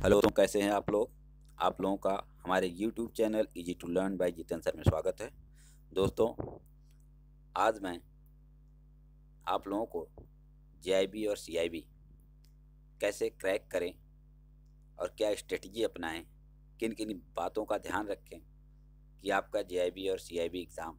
Hello, तो कैसे हैं आप लोग? आप लोगों का हमारे YouTube channel easy to learn by Jitendra sir में स्वागत है। दोस्तों, आज मैं आप लोगों को जेआईबी और सीआईबी कैसे क्रैक करें और क्या स्ट्रेटजी अपनाएं, किन किन बातों का ध्यान रखें कि आपका जेआईबी और सीआईबी एग्ज़ाम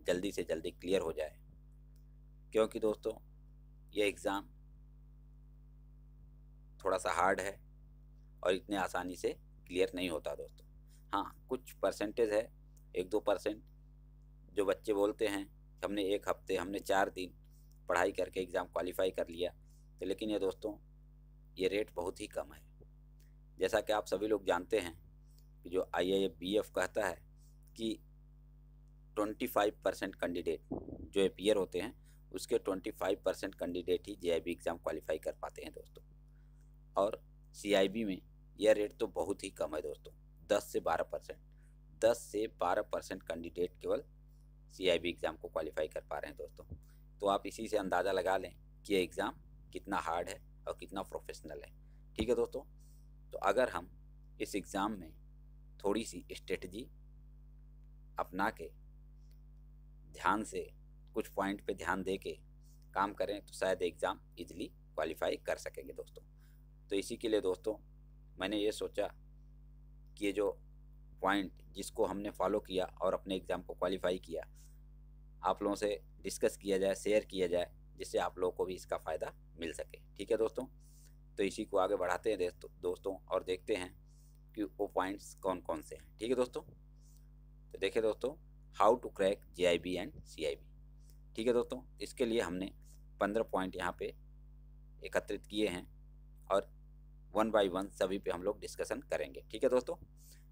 जल्दी से जल्दी क्लियर हो जाए। क्योंकि दोस्तों, ये एग्ज़ाम थोड़ा सा हार्ड है और इतने आसानी से क्लियर नहीं होता दोस्तों। हाँ, कुछ परसेंटेज है, 1-2% जो बच्चे बोलते हैं कि हमने 1 हफ्ते, हमने 4 दिन पढ़ाई करके एग्ज़ाम क्वालिफाई कर लिया। तो लेकिन ये दोस्तों, ये रेट बहुत ही कम है। जैसा कि आप सभी लोग जानते हैं कि जो IIFBF कहता है कि 25% कैंडिडेट जो अपीयर होते हैं, उसके 25% कैंडिडेट ही जेआईबी एग्ज़ाम क्वालिफाई कर पाते हैं दोस्तों। और सीआईबी में यह रेट तो बहुत ही कम है दोस्तों, 10 से 12%। 10 से 12% कैंडिडेट केवल सीआईबी एग्ज़ाम को क्वालिफाई कर पा रहे हैं दोस्तों। तो आप इसी से अंदाज़ा लगा लें कि ये एग्ज़ाम कितना हार्ड है और कितना प्रोफेशनल है। ठीक है दोस्तों, तो अगर हम इस एग्ज़ाम में थोड़ी सी स्ट्रेटजी अपना के ध्यान से कुछ पॉइंट पे ध्यान दे के काम करें तो शायद एग्ज़ाम इजीली क्वालिफाई कर सकेंगे दोस्तों। तो इसी के लिए दोस्तों, मैंने ये सोचा कि ये जो पॉइंट जिसको हमने फॉलो किया और अपने एग्ज़ाम को क्वालिफाई किया, आप लोगों से डिस्कस किया जाए, शेयर किया जाए, जिससे आप लोगों को भी इसका फ़ायदा मिल सके। ठीक है दोस्तों, तो इसी को आगे बढ़ाते हैं दोस्तों और देखते हैं कि वो पॉइंट्स कौन कौन से हैं। ठीक है दोस्तों, तो देखिए दोस्तों, how to crack JIB and CIB. ठीक है दोस्तों, इसके लिए हमने 15 पॉइंट यहाँ पे एकत्रित किए हैं और 1 बाय 1 सभी पे हम लोग डिस्कशन करेंगे। ठीक है दोस्तों,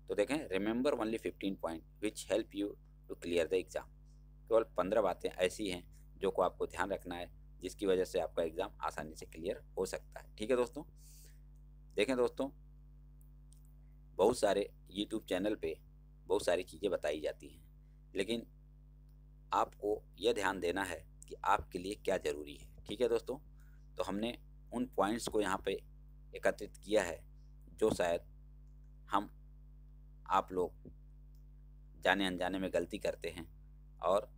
तो देखें, remember only 15 point which help you to clear the exam. केवल 15 बातें ऐसी हैं जो को आपको ध्यान रखना है, जिसकी वजह से आपका एग्ज़ाम आसानी से क्लियर हो सकता है। ठीक है दोस्तों, देखें दोस्तों, बहुत सारे यूट्यूब चैनल पे बहुत सारी चीज़ें बताई जाती हैं, लेकिन आपको यह ध्यान देना है कि आपके लिए क्या ज़रूरी है। ठीक है दोस्तों, तो हमने उन पॉइंट्स को यहाँ पे एकत्रित किया है जो शायद हम आप लोग जाने अनजाने में गलती करते हैं और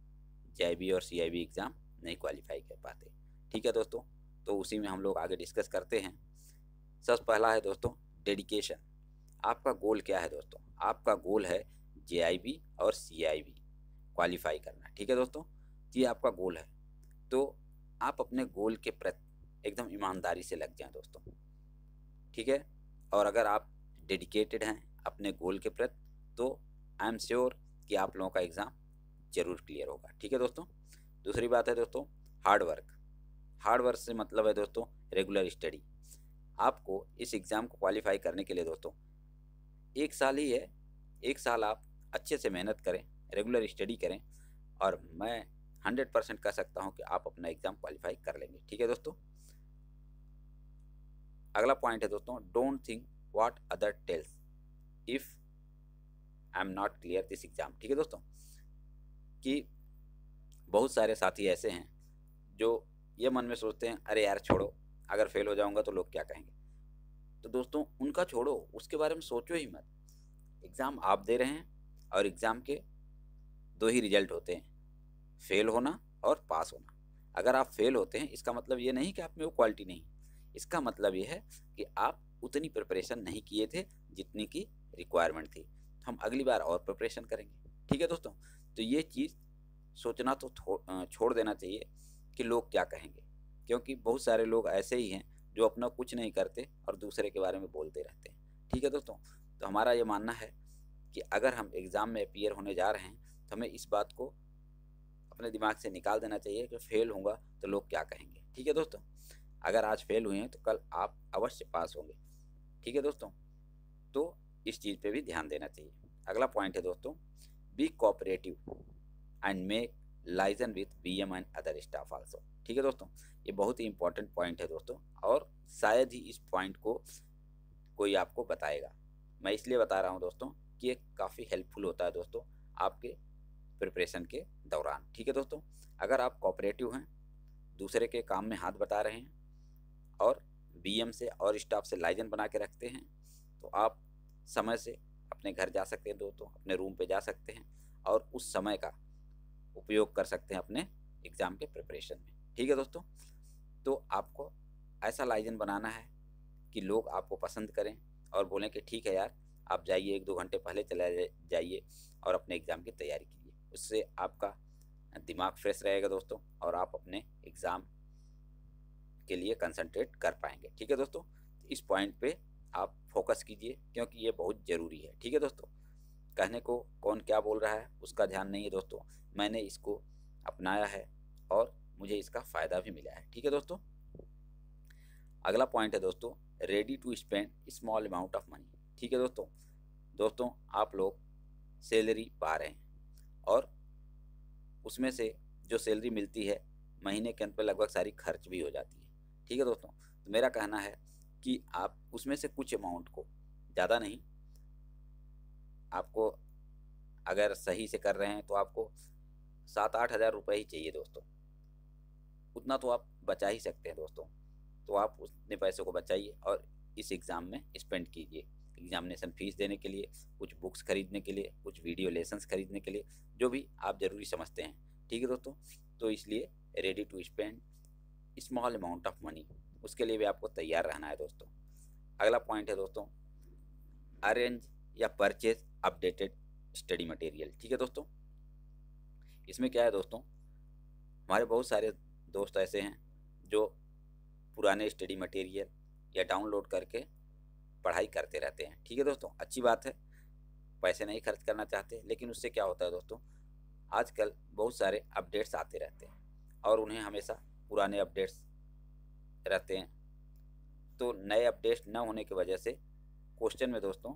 जेआईबी और सीआईबी एग्ज़ाम नहीं क्वालिफाई कर पाते। ठीक है दोस्तों, तो उसी में हम लोग आगे डिस्कस करते हैं। सबसे पहला है दोस्तों, डेडिकेशन। आपका गोल क्या है दोस्तों? आपका गोल है जेआईबी और सीआईबी क्वालिफाई करना। ठीक है दोस्तों, ये आपका गोल है, तो आप अपने गोल के प्रति एकदम ईमानदारी से लग जाएं दोस्तों। ठीक है, और अगर आप डेडिकेटेड हैं अपने गोल के प्रति, तो आई एम श्योर कि आप लोगों का एग्ज़ाम ज़रूर क्लियर होगा। ठीक है दोस्तों, दूसरी बात है दोस्तों, हार्ड वर्क। हार्ड वर्क से मतलब है दोस्तों रेगुलर स्टडी। आपको इस एग्ज़ाम को क्वालिफाई करने के लिए दोस्तों 1 साल ही है, 1 साल आप अच्छे से मेहनत करें, रेगुलर स्टडी करें, और मैं 100% कह सकता हूं कि आप अपना एग्ज़ाम क्वालिफाई कर लेंगे। ठीक है दोस्तों, अगला पॉइंट है दोस्तों, don't think what other tells if I am not clear this exam. ठीक है दोस्तों, कि बहुत सारे साथी ऐसे हैं जो ये मन में सोचते हैं, अरे यार छोड़ो, अगर फेल हो जाऊंगा तो लोग क्या कहेंगे। तो दोस्तों, उनका छोड़ो, उसके बारे में सोचो ही मत। एग्ज़ाम आप दे रहे हैं और एग्ज़ाम के 2 ही रिजल्ट होते हैं, फेल होना और पास होना। अगर आप फेल होते हैं, इसका मतलब ये नहीं कि आप में वो क्वालिटी नहीं, इसका मतलब ये है कि आप उतनी प्रिपरेशन नहीं किए थे जितनी की रिक्वायरमेंट थी। हम अगली बार और प्रिपरेशन करेंगे। ठीक है दोस्तों, तो ये चीज़ सोचना तो छोड़ देना चाहिए कि लोग क्या कहेंगे, क्योंकि बहुत सारे लोग ऐसे ही हैं जो अपना कुछ नहीं करते और दूसरे के बारे में बोलते रहते हैं। ठीक है दोस्तों, तो हमारा ये मानना है कि अगर हम एग्ज़ाम में अपीयर होने जा रहे हैं तो हमें इस बात को अपने दिमाग से निकाल देना चाहिए कि फेल होऊंगा तो लोग क्या कहेंगे। ठीक है दोस्तों, अगर आज फेल हुए हैं तो कल आप अवश्य पास होंगे। ठीक है दोस्तों, तो इस चीज़ पे भी ध्यान देना चाहिए। अगला पॉइंट है दोस्तों, be cooperative and make liaison with BM and other staff also. ठीक है दोस्तों, ये बहुत ही इंपॉर्टेंट पॉइंट है दोस्तों, और शायद ही इस पॉइंट को कोई आपको बताएगा। मैं इसलिए बता रहा हूँ दोस्तों कि ये काफ़ी हेल्पफुल होता है दोस्तों आपके प्रिपरेशन के दौरान। ठीक है दोस्तों, अगर आप कोऑपरेटिव हैं, दूसरे के काम में हाथ बटा रहे हैं और बीएम से और स्टाफ से लाइजन बना के रखते हैं, तो आप समय से अपने घर जा सकते हैं दोस्तों, अपने रूम पे जा सकते हैं और उस समय का उपयोग कर सकते हैं अपने एग्ज़ाम के प्रिपरेशन में। ठीक है दोस्तों, तो आपको ऐसा लाइजन बनाना है कि लोग आपको पसंद करें और बोलें कि ठीक है यार, आप जाइए 1-2 घंटे पहले चले जाइए और अपने एग्ज़ाम की तैयारी कीजिए। उससे आपका दिमाग फ्रेश रहेगा दोस्तों और आप अपने एग्ज़ाम के लिए कंसंट्रेट कर पाएंगे। ठीक है दोस्तों, इस पॉइंट पे आप फोकस कीजिए क्योंकि ये बहुत ज़रूरी है। ठीक है दोस्तों, कहने को कौन क्या बोल रहा है उसका ध्यान नहीं है दोस्तों, मैंने इसको अपनाया है और मुझे इसका फ़ायदा भी मिला है। ठीक है दोस्तों, अगला पॉइंट है दोस्तों, ready to spend small amount of money. ठीक है दोस्तों, दोस्तों आप लोग सैलरी पा रहे हैं और उसमें से जो सैलरी मिलती है महीने के अंत पे लगभग सारी खर्च भी हो जाती है। ठीक है दोस्तों, तो मेरा कहना है कि आप उसमें से कुछ अमाउंट को, ज़्यादा नहीं, आपको अगर सही से कर रहे हैं तो आपको 7-8 हज़ार रुपये ही चाहिए दोस्तों, उतना तो आप बचा ही सकते हैं दोस्तों। तो आप उतने पैसों को बचाइए और इस एग्ज़ाम में स्पेंड कीजिए, एग्जामिनेशन फ़ीस देने के लिए, कुछ बुक्स खरीदने के लिए, कुछ वीडियो लेसन्स खरीदने के लिए, जो भी आप ज़रूरी समझते हैं। ठीक है दोस्तों, तो इसलिए ready to spend small amount of money, उसके लिए भी आपको तैयार रहना है दोस्तों। अगला पॉइंट है दोस्तों, अरेंज या परचेज अपडेटेड स्टडी मटेरियल। ठीक है दोस्तों, इसमें क्या है दोस्तों, हमारे बहुत सारे दोस्त ऐसे हैं जो पुराने स्टडी मटेरियल या डाउनलोड करके पढ़ाई करते रहते हैं। ठीक है दोस्तों, अच्छी बात है, पैसे नहीं खर्च करना चाहते, लेकिन उससे क्या होता है दोस्तों, आजकल बहुत सारे अपडेट्स आते रहते हैं और उन्हें हमेशा पुराने अपडेट्स रहते हैं, तो नए अपडेट्स न होने की वजह से क्वेश्चन में दोस्तों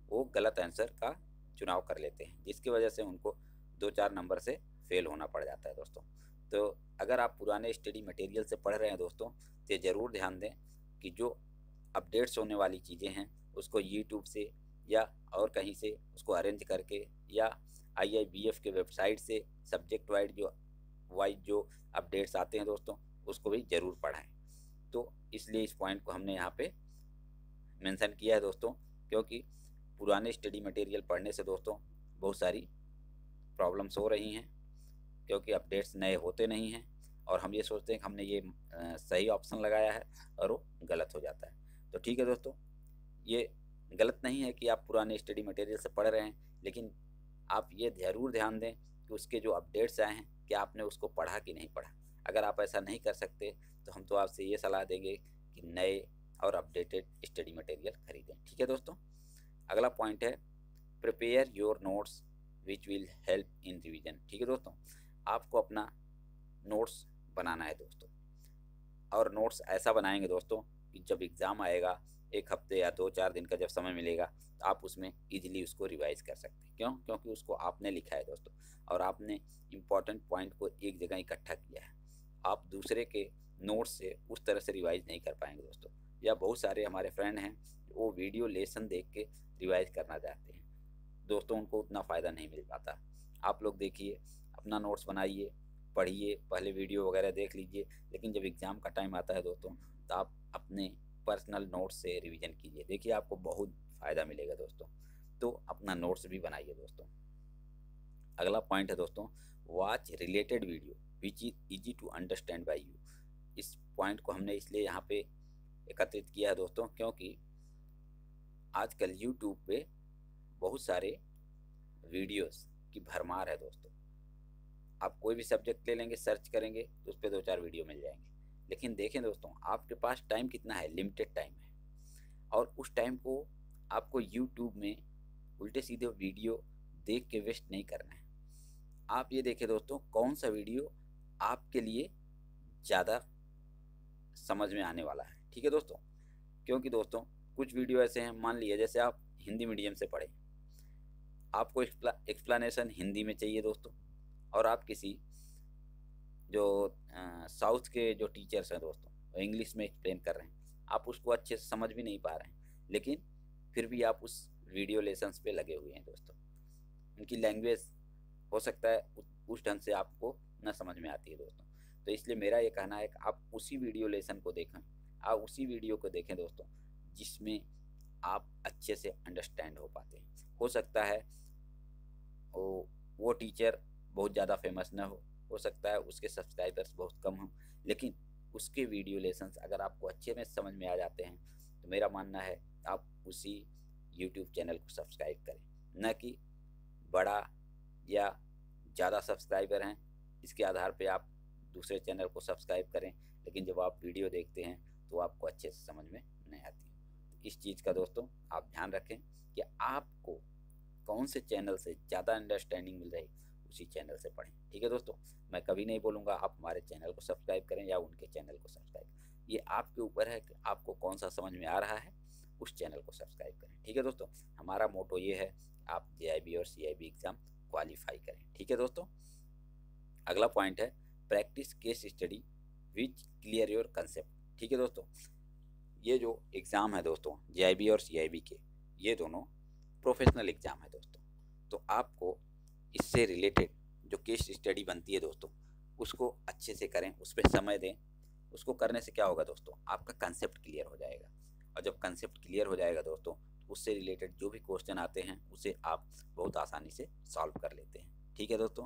वो गलत आंसर का चुनाव कर लेते हैं, जिसकी वजह से उनको 2-4 नंबर से फेल होना पड़ जाता है दोस्तों। तो अगर आप पुराने स्टडी मटेरियल से पढ़ रहे हैं दोस्तों, तो ज़रूर ध्यान दें कि जो अपडेट्स होने वाली चीज़ें हैं उसको यूट्यूब से या और कहीं से उसको अरेंज करके या IIBF के वेबसाइट से सब्जेक्ट वाइज जो अपडेट्स आते हैं दोस्तों, उसको भी ज़रूर पढ़ाएं। तो इसलिए इस पॉइंट को हमने यहाँ पे मेंशन किया है दोस्तों, क्योंकि पुराने स्टडी मटेरियल पढ़ने से दोस्तों बहुत सारी प्रॉब्लम्स हो रही हैं, क्योंकि अपडेट्स नए होते नहीं हैं और हम ये सोचते हैं कि हमने ये सही ऑप्शन लगाया है और वो गलत हो जाता है। तो ठीक है दोस्तों, ये गलत नहीं है कि आप पुराने स्टडी मटेरियल से पढ़ रहे हैं, लेकिन आप ये ज़रूर ध्यान दें कि उसके जो अपडेट्स आए हैं कि आपने उसको पढ़ा कि नहीं पढ़ा। अगर आप ऐसा नहीं कर सकते तो हम तो आपसे ये सलाह देंगे कि नए और अपडेटेड स्टडी मटेरियल खरीदें। ठीक है दोस्तों, अगला पॉइंट है prepare your notes which will help in revision. ठीक है दोस्तों, आपको अपना नोट्स बनाना है दोस्तों, और नोट्स ऐसा बनाएंगे दोस्तों कि जब एग्ज़ाम आएगा 1 हफ्ते या 2-4 दिन का जब समय मिलेगा तो आप उसमें ईजिली उसको रिवाइज कर सकते हैं। क्यों? क्योंकि उसको आपने लिखा है दोस्तों और आपने इम्पॉर्टेंट पॉइंट को एक जगह इकट्ठा किया है। आप दूसरे के नोट्स से उस तरह से रिवाइज नहीं कर पाएंगे दोस्तों। या बहुत सारे हमारे फ्रेंड हैं वो वीडियो लेसन देख के रिवाइज करना चाहते हैं दोस्तों, उनको उतना फ़ायदा नहीं मिल पाता। आप लोग देखिए, अपना नोट्स बनाइए, पढ़िए, पहले वीडियो वगैरह देख लीजिए, लेकिन जब एग्ज़ाम का टाइम आता है दोस्तों तो आप अपने पर्सनल नोट्स से रिवीजन कीजिए, देखिए आपको बहुत फ़ायदा मिलेगा दोस्तों। तो अपना नोट्स भी बनाइए दोस्तों। अगला पॉइंट है दोस्तों, watch related video which is easy to understand by you. इस पॉइंट को हमने इसलिए यहाँ पे एकत्रित किया है दोस्तों, क्योंकि आजकल यूट्यूब पे बहुत सारे वीडियोस की भरमार है दोस्तों। आप कोई भी सब्जेक्ट ले लेंगे, सर्च करेंगे तो उस पर 2-4 वीडियो मिल जाएंगे, लेकिन देखें दोस्तों आपके पास टाइम कितना है, लिमिटेड टाइम है, और उस टाइम को आपको यूट्यूब में उल्टे सीधे वीडियो देख के वेस्ट नहीं करना है। आप ये देखें दोस्तों कौन सा वीडियो आपके लिए ज़्यादा समझ में आने वाला है। ठीक है दोस्तों, क्योंकि दोस्तों कुछ वीडियो ऐसे हैं, मान लीजिए जैसे आप हिंदी मीडियम से पढ़ें, आपको एक्सप्लेनेशन हिंदी में चाहिए दोस्तों, और आप किसी जो साउथ के जो टीचर्स हैं दोस्तों वो इंग्लिश में एक्सप्लेन कर रहे हैं, आप उसको अच्छे से समझ भी नहीं पा रहे हैं, लेकिन फिर भी आप उस वीडियो लेसन्स पे लगे हुए हैं दोस्तों। उनकी लैंग्वेज हो सकता है उस ढंग से आपको न समझ में आती है दोस्तों। तो इसलिए मेरा ये कहना है कि आप उसी वीडियो लेसन को देखें, आप उसी वीडियो को देखें दोस्तों जिसमें आप अच्छे से अंडरस्टैंड हो पाते हैं। हो सकता है वो टीचर बहुत ज़्यादा फेमस ना हो सकता है उसके सब्सक्राइबर्स बहुत कम हों, लेकिन उसके वीडियो लेसन्स अगर आपको अच्छे में समझ में आ जाते हैं तो मेरा मानना है आप उसी यूट्यूब चैनल को सब्सक्राइब करें, न कि बड़ा या ज़्यादा सब्सक्राइबर हैं इसके आधार पे आप दूसरे चैनल को सब्सक्राइब करें, लेकिन जब आप वीडियो देखते हैं तो आपको अच्छे से समझ में नहीं आती। तो इस चीज़ का दोस्तों आप ध्यान रखें कि आपको कौन से चैनल से ज़्यादा अंडरस्टैंडिंग मिल रही उसी चैनल से पढ़ें। ठीक है दोस्तों, मैं कभी नहीं बोलूँगा आप हमारे चैनल को सब्सक्राइब करें या उनके चैनल को सब्सक्राइब, ये आपके ऊपर है कि आपको कौन सा समझ में आ रहा है उस चैनल को सब्सक्राइब करें। ठीक है दोस्तों, हमारा मोटो ये है आप JIB और CIB एग्ज़ाम क्वालिफाई करें। ठीक है दोस्तों, अगला पॉइंट है practice case study which clear your concept. ठीक है दोस्तों, ये जो एग्ज़ाम है दोस्तों JIB और CIB के, ये दोनों प्रोफेशनल एग्ज़ाम है दोस्तों। तो आपको इससे रिलेटेड जो केस स्टडी बनती है दोस्तों उसको अच्छे से करें, उस पर समय दें। उसको करने से क्या होगा दोस्तों, आपका कंसेप्ट क्लियर हो जाएगा, और जब कंसेप्ट क्लियर हो जाएगा दोस्तों उससे रिलेटेड जो भी क्वेश्चन आते हैं उसे आप बहुत आसानी से सॉल्व कर लेते हैं। ठीक है दोस्तों,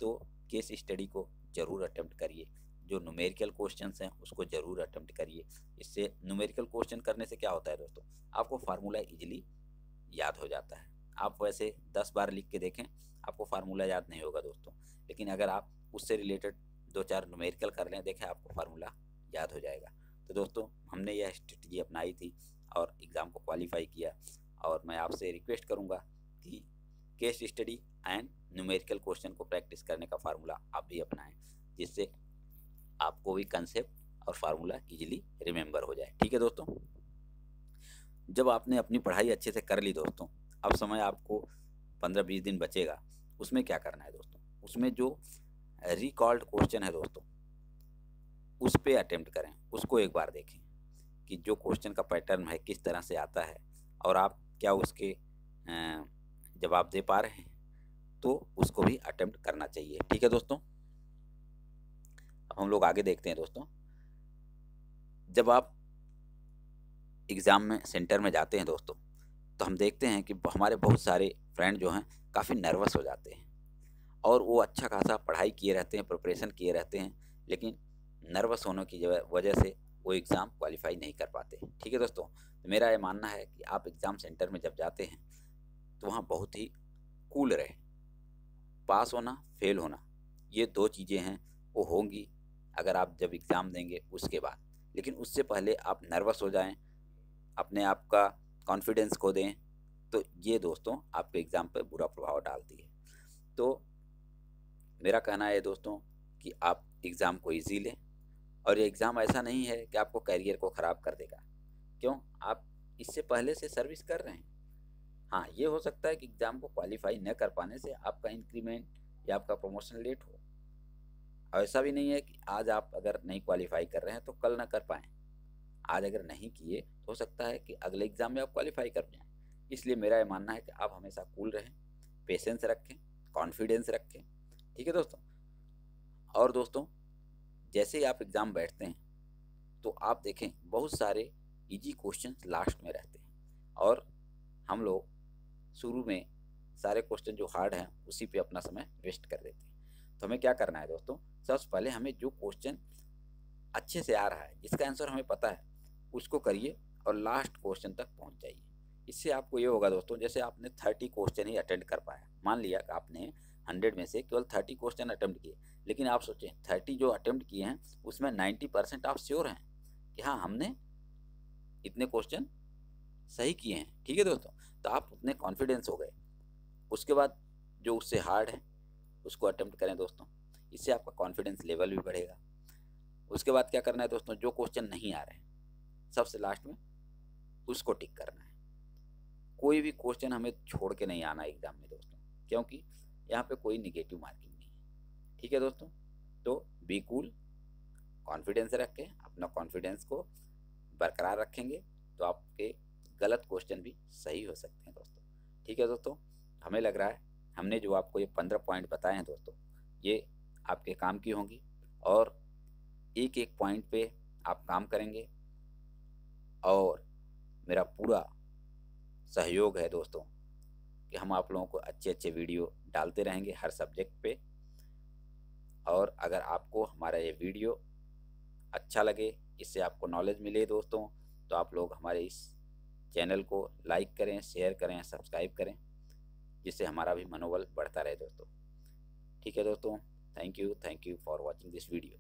तो केस स्टडी को ज़रूर अटेम्प्ट करिए। जो न्यूमेरिकल क्वेश्चंस हैं उसको ज़रूर अटेम्प्ट करिए। इससे न्यूमेरिकल क्वेश्चन करने से क्या होता है दोस्तों, आपको फार्मूला इजीली याद हो जाता है। आप वैसे 10 बार लिख के देखें आपको फार्मूला याद नहीं होगा दोस्तों, लेकिन अगर आप उससे रिलेटेड 2-4 न्यूमेरिकल कर लें, देखें आपको फार्मूला याद हो जाएगा। तो दोस्तों हमने यह स्ट्रेटजी अपनाई थी और एग्ज़ाम को क्वालिफाई किया, और मैं आपसे रिक्वेस्ट करूँगा कि case study and numerical question को प्रैक्टिस करने का फार्मूला आप भी अपनाएं, जिससे आपको भी कंसेप्ट और फार्मूला इजीली रिमेंबर हो जाए। ठीक है दोस्तों, जब आपने अपनी पढ़ाई अच्छे से कर ली दोस्तों, अब समय आपको 15-20 दिन बचेगा। उसमें क्या करना है दोस्तों, उसमें जो रिकॉल्ड क्वेश्चन है दोस्तों उस पे अटेम्प्ट करें, उसको एक बार देखें कि जो क्वेश्चन का पैटर्न है किस तरह से आता है और आप क्या उसके जवाब दे पा रहे हैं, तो उसको भी अटेम्प्ट करना चाहिए। ठीक है दोस्तों, अब हम लोग आगे देखते हैं दोस्तों। जब आप एग्ज़ाम में सेंटर में जाते हैं दोस्तों, तो हम देखते हैं कि हमारे बहुत सारे फ्रेंड जो हैं काफ़ी नर्वस हो जाते हैं, और वो अच्छा खासा पढ़ाई किए रहते हैं, प्रिपरेशन किए रहते हैं, लेकिन नर्वस होने की वजह से वो एग्ज़ाम क्वालिफाई नहीं कर पाते। ठीक है दोस्तों, तो मेरा ये मानना है कि आप एग्ज़ाम सेंटर में जब जाते हैं तो वहाँ बहुत ही कूल रहें। पास होना, फेल होना, ये 2 चीज़ें हैं, वो होंगी अगर आप जब एग्ज़ाम देंगे उसके बाद, लेकिन उससे पहले आप नर्वस हो जाएं, अपने आप का कॉन्फिडेंस खो दें, तो ये दोस्तों आपके एग्ज़ाम पर बुरा प्रभाव डालती है। तो मेरा कहना है दोस्तों कि आप एग्ज़ाम को ईज़ी लें, और ये एग्ज़ाम ऐसा नहीं है कि आपको करियर को ख़राब कर देगा। क्यों, आप इससे पहले से सर्विस कर रहे हैं। हाँ, ये हो सकता है कि एग्ज़ाम को क्वालिफाई न कर पाने से आपका इंक्रीमेंट या आपका प्रमोशन लेट हो। ऐसा भी नहीं है कि आज आप अगर नहीं क्वालिफाई कर रहे हैं तो कल ना कर पाएँ। आज अगर नहीं किए तो हो सकता है कि अगले एग्ज़ाम में आप क्वालिफाई कर जाएँ। इसलिए मेरा ये मानना है कि आप हमेशा कूल रहें, पेशेंस रखें, कॉन्फिडेंस रखें। ठीक है दोस्तों, और दोस्तों जैसे ही आप एग्ज़ाम बैठते हैं तो आप देखें बहुत सारे इजी क्वेश्चंस लास्ट में रहते हैं, और हम लोग शुरू में सारे क्वेश्चन जो हार्ड हैं उसी पे अपना समय वेस्ट कर देते हैं। तो हमें क्या करना है दोस्तों, सबसे पहले हमें जो क्वेश्चन अच्छे से आ रहा है, जिसका आंसर हमें पता है, उसको करिए और लास्ट क्वेश्चन तक पहुंच जाइए। इससे आपको ये होगा दोस्तों, जैसे आपने 30 क्वेश्चन ही अटेंड कर पाया, मान लिया कि आपने 100 में से केवल 30 क्वेश्चन अटेम्प्ट किए, लेकिन आप सोचें 30 जो अटेम्प्ट किए हैं उसमें 90% आप श्योर हैं कि हाँ हमने इतने क्वेश्चन सही किए हैं। ठीक है दोस्तों, तो आप उतने कॉन्फिडेंस हो गए। उसके बाद जो उससे हार्ड है उसको अटेम्प्ट करें दोस्तों, इससे आपका कॉन्फिडेंस लेवल भी बढ़ेगा। उसके बाद क्या करना है दोस्तों, जो क्वेश्चन नहीं आ रहे हैं सबसे लास्ट में उसको टिक करना है। कोई भी क्वेश्चन हमें छोड़ के नहीं आना एग्जाम में दोस्तों, क्योंकि यहाँ पे कोई निगेटिव मार्किंग नहीं है। ठीक है दोस्तों, तो बी कूल, कॉन्फिडेंस रखें, अपना कॉन्फिडेंस को बरकरार रखेंगे तो आपके गलत क्वेश्चन भी सही हो सकते हैं दोस्तों। ठीक है दोस्तों, हमें लग रहा है हमने जो आपको ये 15 पॉइंट बताए हैं दोस्तों, ये आपके काम की होंगी, और एक एक पॉइंट पे आप काम करेंगे, और मेरा पूरा सहयोग है दोस्तों कि हम आप लोगों को अच्छे अच्छे वीडियो डालते रहेंगे हर सब्जेक्ट पे। और अगर आपको हमारा ये वीडियो अच्छा लगे, इससे आपको नॉलेज मिले दोस्तों, तो आप लोग हमारे इस चैनल को लाइक करें, शेयर करें, सब्सक्राइब करें, जिससे हमारा भी मनोबल बढ़ता रहे दोस्तों। ठीक है दोस्तों, thank you for watching this video.